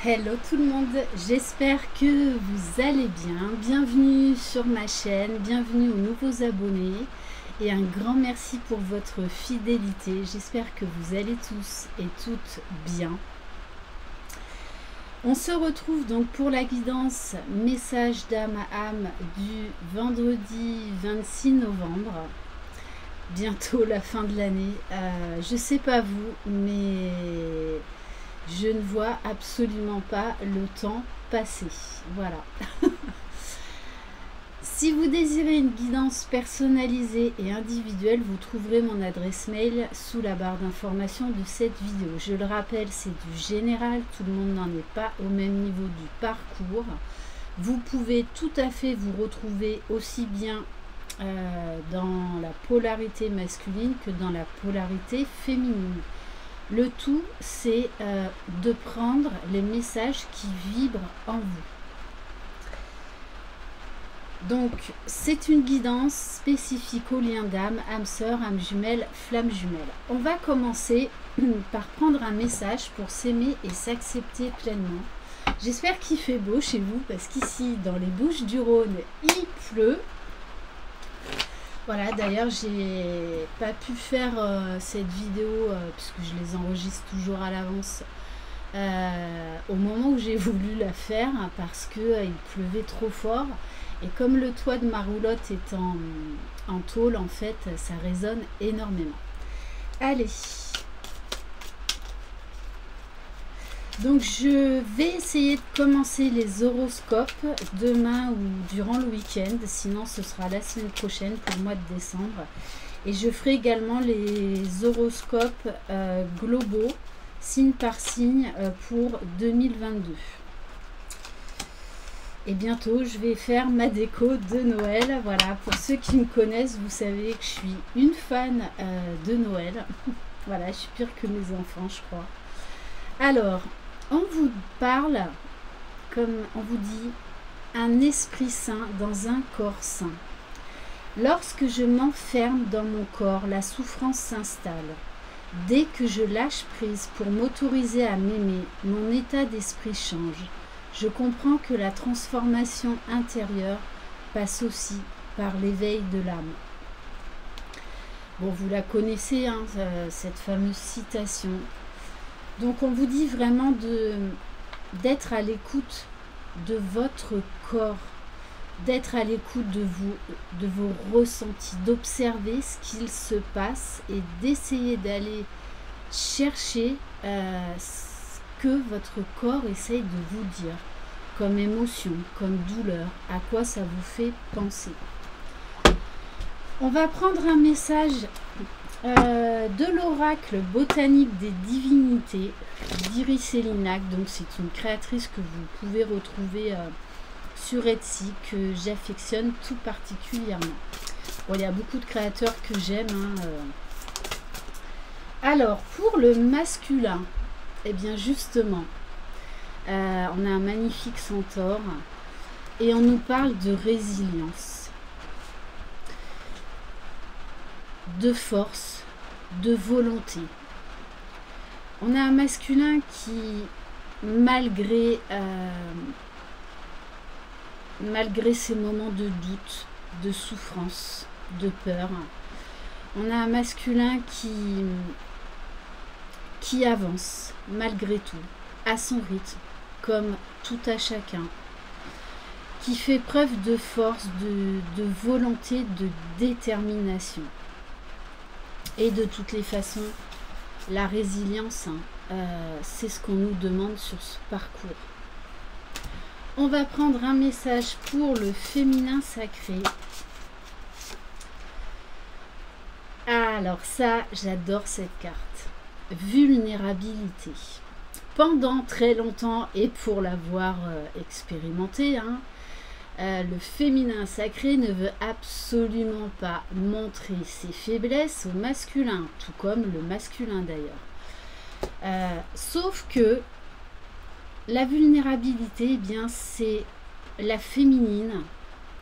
Hello tout le monde, j'espère que vous allez bien. Bienvenue sur ma chaîne, bienvenue aux nouveaux abonnés et un grand merci pour votre fidélité. J'espère que vous allez tous et toutes bien. On se retrouve donc pour la guidance message d'âme à âme du vendredi 26 novembre. Bientôt la fin de l'année. Je sais pas vous, mais je ne vois absolument pas le temps passer. Voilà. Si vous désirez une guidance personnalisée et individuelle, vous trouverez mon adresse mail sous la barre d'information de cette vidéo. Je le rappelle, c'est du général, tout le monde n'en est pas au même niveau du parcours. Vous pouvez tout à fait vous retrouver aussi bien dans la polarité masculine que dans la polarité féminine. Le tout, c'est de prendre les messages qui vibrent en vous. Donc, c'est une guidance spécifique au lien d'âme, âme sœur, âme jumelle, flamme jumelle. On va commencer par prendre un message pour s'aimer et s'accepter pleinement. J'espère qu'il fait beau chez vous, parce qu'ici, dans les Bouches-du-Rhône, il pleut. Voilà, d'ailleurs, j'ai pas pu faire cette vidéo puisque je les enregistre toujours à l'avance au moment où j'ai voulu la faire parce que il pleuvait trop fort et comme le toit de ma roulotte est en tôle, en fait, ça résonne énormément. Allez. Donc je vais essayer de commencer les horoscopes demain ou durant le week-end, sinon ce sera la semaine prochaine pour le mois de décembre. Et je ferai également les horoscopes globaux, signe par signe, pour 2022. Et bientôt je vais faire ma déco de Noël. Voilà, pour ceux qui me connaissent, vous savez que je suis une fan de Noël. Voilà, je suis pire que mes enfants, je crois. Alors, on vous parle, comme on vous dit, un esprit sain dans un corps sain. Lorsque je m'enferme dans mon corps, la souffrance s'installe. Dès que je lâche prise pour m'autoriser à m'aimer, mon état d'esprit change. Je comprends que la transformation intérieure passe aussi par l'éveil de l'âme. Bon, vous la connaissez, hein, cette fameuse citation. Donc on vous dit vraiment d'être à l'écoute de votre corps, d'être à l'écoute de vos ressentis, d'observer ce qu'il se passe et d'essayer d'aller chercher ce que votre corps essaye de vous dire, comme émotion, comme douleur, à quoi ça vous fait penser. On va prendre un message de l'oracle botanique des divinités d'Iris Elinac. Donc c'est une créatrice que vous pouvez retrouver sur Etsy, que j'affectionne tout particulièrement. Bon, il y a beaucoup de créateurs que j'aime, hein. Alors pour le masculin, et bien justement on a un magnifique centaure et on nous parle de résilience, de force, de volonté. On a un masculin qui, malgré ces moments de doute, de souffrance, de peur, on a un masculin qui avance malgré tout, à son rythme, comme tout à chacun, qui fait preuve de force, de volonté, de détermination. Et de toutes les façons, la résilience, c'est ce qu'on nous demande sur ce parcours. On va prendre un message pour le féminin sacré. Alors ça, j'adore cette carte. Vulnérabilité. Pendant très longtemps, et pour l'avoir expérimenté, hein, le féminin sacré ne veut absolument pas montrer ses faiblesses au masculin, tout comme le masculin d'ailleurs. Sauf que la vulnérabilité, eh bien, c'est la féminine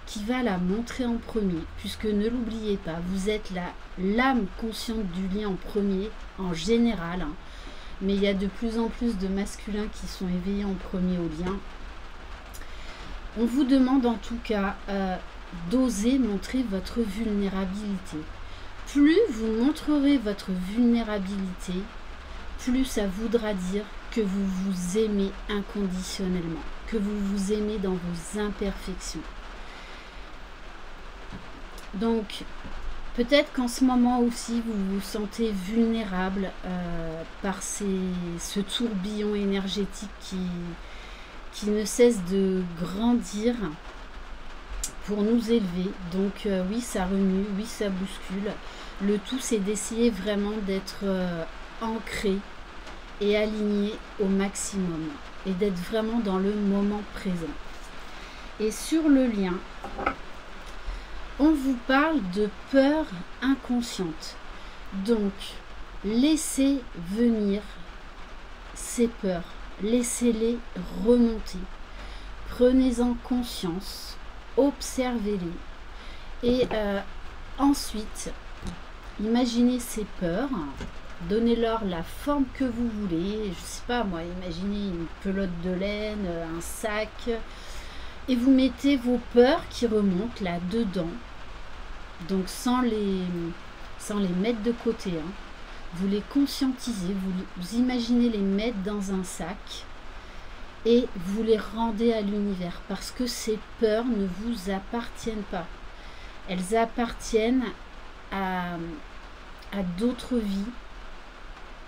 qui va la montrer en premier, puisque ne l'oubliez pas, vous êtes l'âme consciente du lien en premier, en général. Hein. mais il y a de plus en plus de masculins qui sont éveillés en premier au lien. On vous demande en tout cas d'oser montrer votre vulnérabilité. Plus vous montrerez votre vulnérabilité, plus ça voudra dire que vous vous aimez inconditionnellement, que vous vous aimez dans vos imperfections. Donc, peut-être qu'en ce moment aussi, vous vous sentez vulnérable par ce tourbillon énergétique qui ne cesse de grandir pour nous élever. Donc oui, ça remue, oui, ça bouscule. Le tout, c'est d'essayer vraiment d'être ancré et aligné au maximum et d'être vraiment dans le moment présent. Et sur le lien, on vous parle de peur inconsciente. Donc, laissez venir ces peurs, laissez-les remonter. Prenez-en conscience, observez-les et ensuite, imaginez ces peurs, donnez-leur la forme que vous voulez. Je sais pas moi, imaginez une pelote de laine, un sac, et vous mettez vos peurs qui remontent là dedans. Donc sans les mettre de côté, hein. Vous les conscientisez, vous imaginez les mettre dans un sac et vous les rendez à l'univers parce que ces peurs ne vous appartiennent pas. Elles appartiennent à d'autres vies,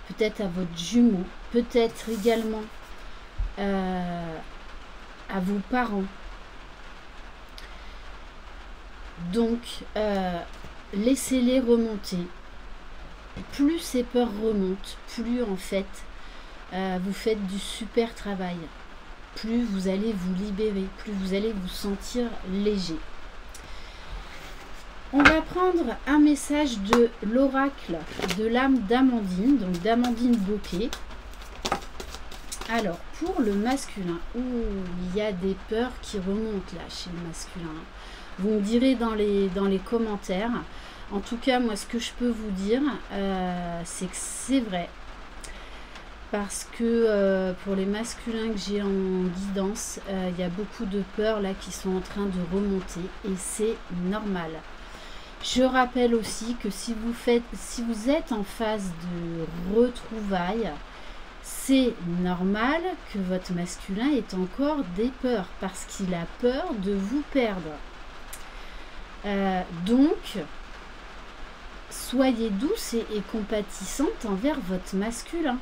peut-être à votre jumeau, peut-être également à vos parents. Donc, laissez-les remonter. Plus ces peurs remontent, plus en fait, vous faites du super travail. Plus vous allez vous libérer, plus vous allez vous sentir léger. On va prendre un message de l'oracle de l'âme d'Amandine, donc d'Amandine Bocquet. Alors, pour le masculin, il y a des peurs qui remontent là chez le masculin. Vous me direz dans les commentaires. En tout cas, moi, ce que je peux vous dire, c'est que c'est vrai. Parce que pour les masculins que j'ai en guidance, il y a beaucoup de peurs là qui sont en train de remonter et c'est normal. Je rappelle aussi que si vous êtes en phase de retrouvailles, c'est normal que votre masculin ait encore des peurs parce qu'il a peur de vous perdre. Donc, soyez douce et compatissante envers votre masculin.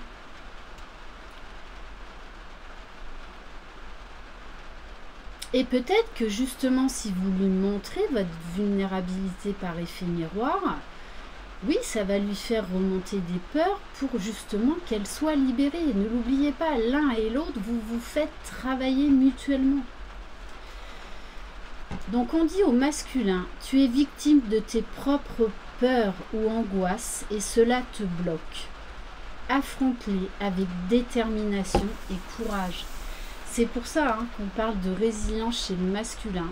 Et peut-être que justement, si vous lui montrez votre vulnérabilité par effet miroir, oui, ça va lui faire remonter des peurs pour justement qu'elle soit libérée. Et ne l'oubliez pas, l'un et l'autre, vous vous faites travailler mutuellement. Donc on dit au masculin, tu es victime de tes propres peurs ou angoisses et cela te bloque. Affronte-les avec détermination et courage. C'est pour ça qu'on parle de résilience chez le masculin.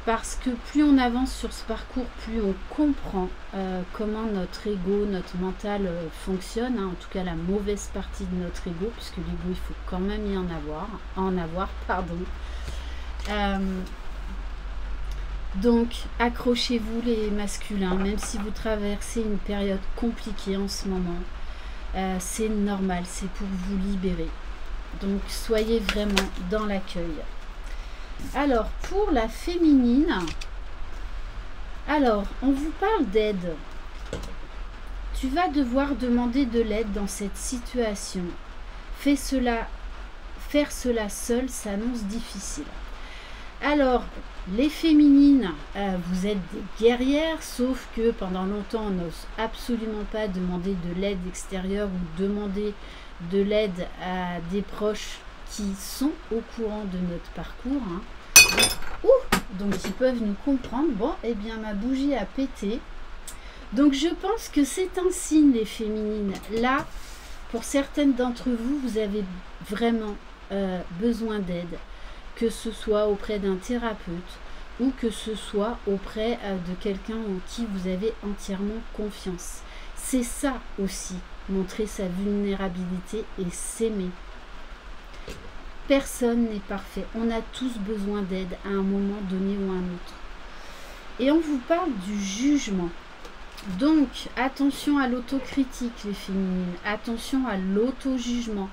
Parce que plus on avance sur ce parcours, plus on comprend comment notre ego, notre mental fonctionne. En tout cas, la mauvaise partie de notre ego, puisque l'ego, il faut quand même y en avoir. Donc, accrochez-vous les masculins, même si vous traversez une période compliquée en ce moment. C'est normal, c'est pour vous libérer. Donc, soyez vraiment dans l'accueil. Alors, pour la féminine, alors, on vous parle d'aide. Tu vas devoir demander de l'aide dans cette situation. Faire cela seul s'annonce difficile. Alors, les féminines, vous êtes des guerrières, sauf que pendant longtemps, on n'ose absolument pas demander de l'aide extérieure ou demander de l'aide à des proches qui sont au courant de notre parcours. Donc ils peuvent nous comprendre. Bon, eh bien ma bougie a pété. Donc je pense que c'est un signe, les féminines. Là, pour certaines d'entre vous, vous avez vraiment besoin d'aide. Que ce soit auprès d'un thérapeute ou que ce soit auprès de quelqu'un en qui vous avez entièrement confiance. C'est ça aussi montrer sa vulnérabilité et s'aimer. Personne n'est parfait. On a tous besoin d'aide à un moment donné ou à un autre. Et on vous parle du jugement. Donc, attention à l'autocritique, les féminines. Attention à l'auto-jugement.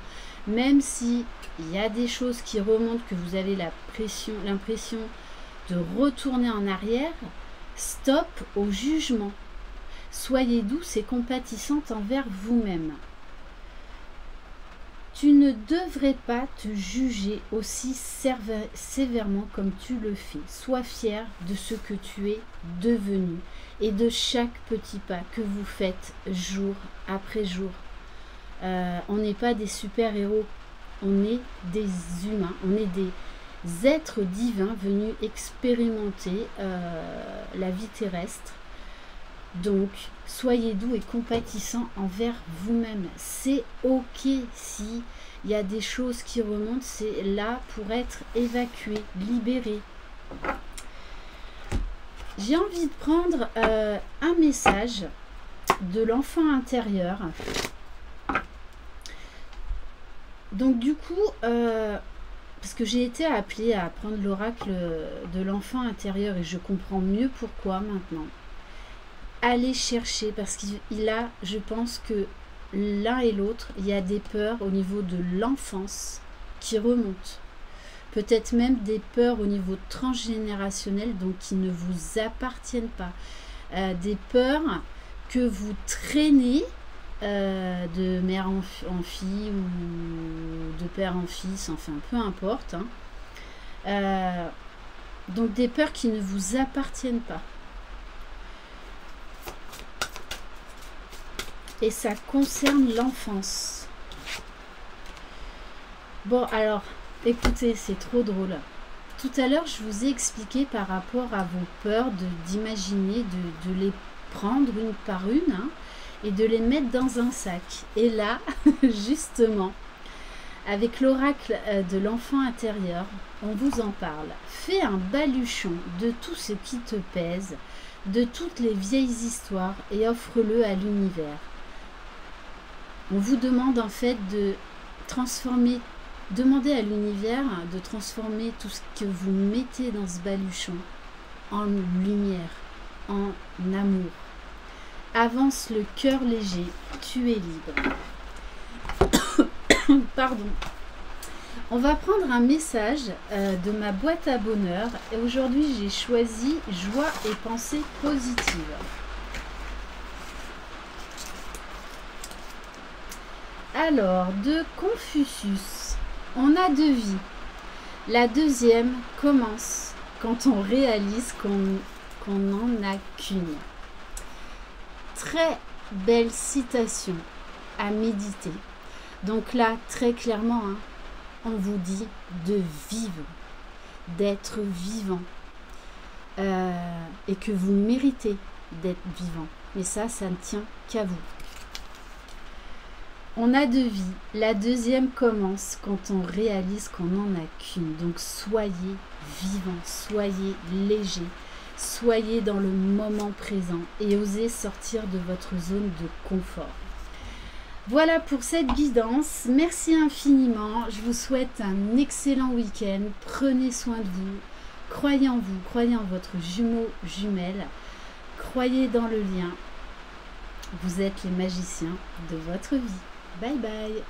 Même s'il y a des choses qui remontent, que vous avez l'impression de retourner en arrière, stop au jugement. Soyez douce et compatissante envers vous-même. Tu ne devrais pas te juger aussi sévèrement comme tu le fais. Sois fier de ce que tu es devenu et de chaque petit pas que vous faites jour après jour. On n'est pas des super-héros, on est des humains, on est des êtres divins venus expérimenter la vie terrestre. Donc, soyez doux et compatissants envers vous-même. C'est ok si il y a des choses qui remontent, c'est là pour être évacué, libéré. J'ai envie de prendre un message de l'enfant intérieur. Donc du coup, parce que j'ai été appelée à prendre l'oracle de l'enfant intérieur et je comprends mieux pourquoi maintenant. Allez chercher, parce qu'il a, je pense que l'un et l'autre, il y a des peurs au niveau de l'enfance qui remontent. Peut-être même des peurs au niveau transgénérationnel, donc qui ne vous appartiennent pas. Des peurs que vous traînez de mère en fille ou de père en fils, enfin peu importe. Donc des peurs qui ne vous appartiennent pas. Et ça concerne l'enfance. Bon, alors, écoutez, c'est trop drôle. Tout à l'heure, je vous ai expliqué par rapport à vos peurs d'imaginer, de les prendre une par une, hein, et de les mettre dans un sac. Et là, justement, avec l'oracle de l'enfant intérieur, on vous en parle. Fais un baluchon de tout ce qui te pèse, de toutes les vieilles histoires, et offre-le à l'univers. On vous demande en fait de transformer, demandez à l'univers de transformer tout ce que vous mettez dans ce baluchon en lumière, en amour. Avance le cœur léger, tu es libre. Pardon. On va prendre un message de ma boîte à bonheur et aujourd'hui j'ai choisi joie et pensée positive. Alors, de Confucius, on a deux vies. La deuxième commence quand on réalise qu'on n'en a qu'une. Très belle citation à méditer. Donc là, très clairement, hein, on vous dit de vivre, d'être vivant. Et que vous méritez d'être vivant. Mais ça ne tient qu'à vous. On a deux vies. La deuxième commence quand on réalise qu'on n'en a qu'une. Donc soyez vivant, soyez léger, soyez dans le moment présent et osez sortir de votre zone de confort. Voilà pour cette guidance. Merci infiniment. Je vous souhaite un excellent week-end. Prenez soin de vous. Croyez en vous, croyez en votre jumeau, jumelle. Croyez dans le lien. Vous êtes les magiciens de votre vie. Bye bye.